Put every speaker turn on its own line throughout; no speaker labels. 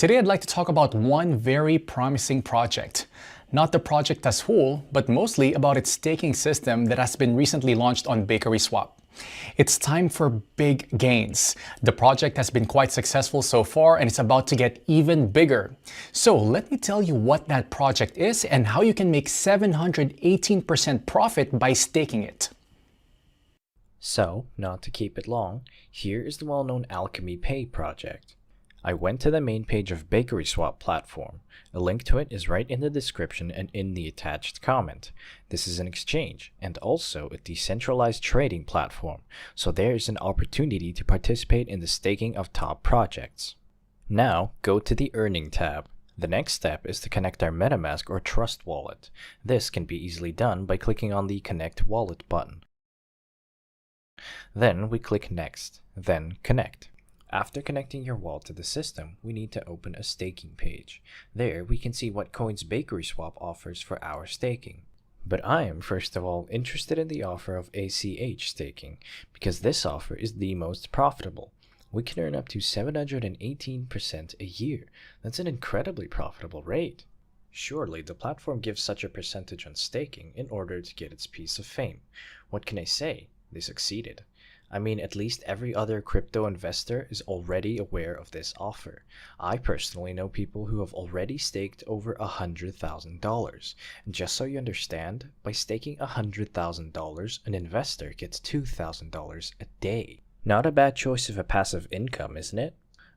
Today I'd like to talk about one very promising project. Not the project as whole, but mostly about its staking system that has been recently launched on BakerySwap. It's time for big gains. The project has been quite successful so far and it's about to get even bigger. So let me tell you what that project is and how you can make 718% profit by staking it.
So, not to keep it long, here is the well-known Alchemy Pay project. I went to the main page of BakerySwap platform. A link to it is right in the description and in the attached comment. This is an exchange and also a decentralized trading platform, so there is an opportunity to participate in the staking of top projects. Now, go to the Earning tab. The next step is to connect our MetaMask or Trust wallet. This can be easily done by clicking on the Connect Wallet button. Then we click Next, then Connect. After connecting your wallet to the system, we need to open a staking page. There we can see what coins BakerySwap offers for our staking. But I am first of all interested in the offer of ACH staking, because this offer is the most profitable. We can earn up to 718% a year. That's an incredibly profitable rate. Surely the platform gives such a percentage on staking in order to get its piece of fame. What can I say? They succeeded. I mean, at least every other crypto investor is already aware of this offer. I personally know people who have already staked over $100,000. And just so you understand, by staking $100,000, an investor gets $2,000 a day. Not a bad choice of a passive income, isn't it?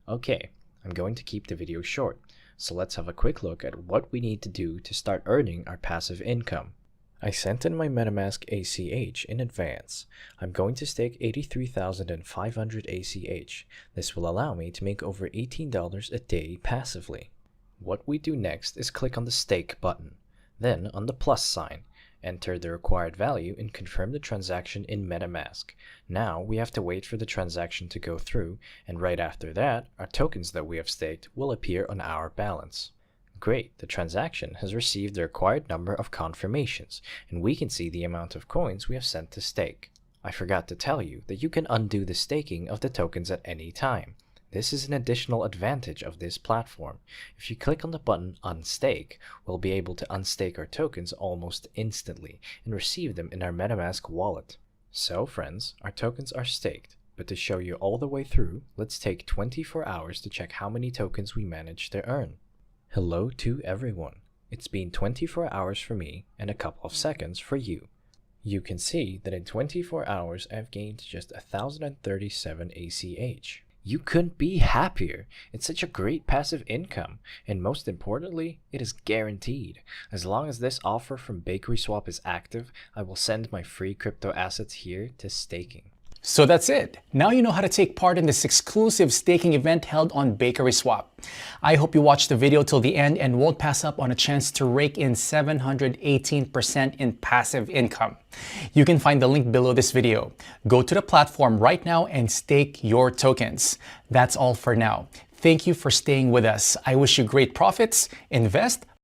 Okay, I'm going to keep the video short, so let's have a quick look at what we need to do to start earning our passive income. I sent in my MetaMask ACH in advance. I'm going to stake 83,500 ACH. This will allow me to make over $18 a day passively. What we do next is click on the Stake button, then on the plus sign, enter the required value and confirm the transaction in MetaMask. Now we have to wait for the transaction to go through, and right after that, our tokens that we have staked will appear on our balance. Great, the transaction has received the required number of confirmations, and we can see the amount of coins we have sent to stake. I forgot to tell you that you can undo the staking of the tokens at any time. This is an additional advantage of this platform. If you click on the button Unstake, we'll be able to unstake our tokens almost instantly and receive them in our MetaMask wallet. So friends, our tokens are staked, but to show you all the way through, let's take 24 hours to check how many tokens we managed to earn. Hello to everyone. It's been 24 hours for me and a couple of seconds for you. You can see that in 24 hours I've gained just 1,037 ACH. You couldn't be happier. It's such a great passive income, and most importantly, it is guaranteed. As long as this offer from BakerySwap is active, I will send my free crypto assets here to staking.
So that's it. Now you know how to take part in this exclusive staking event held on BakerySwap. I hope you watched the video till the end and won't pass up on a chance to rake in 718% in passive income. You can find the link below this video. Go to the platform right now and stake your tokens. That's all for now. Thank you for staying with us. I wish you great profits. Invest,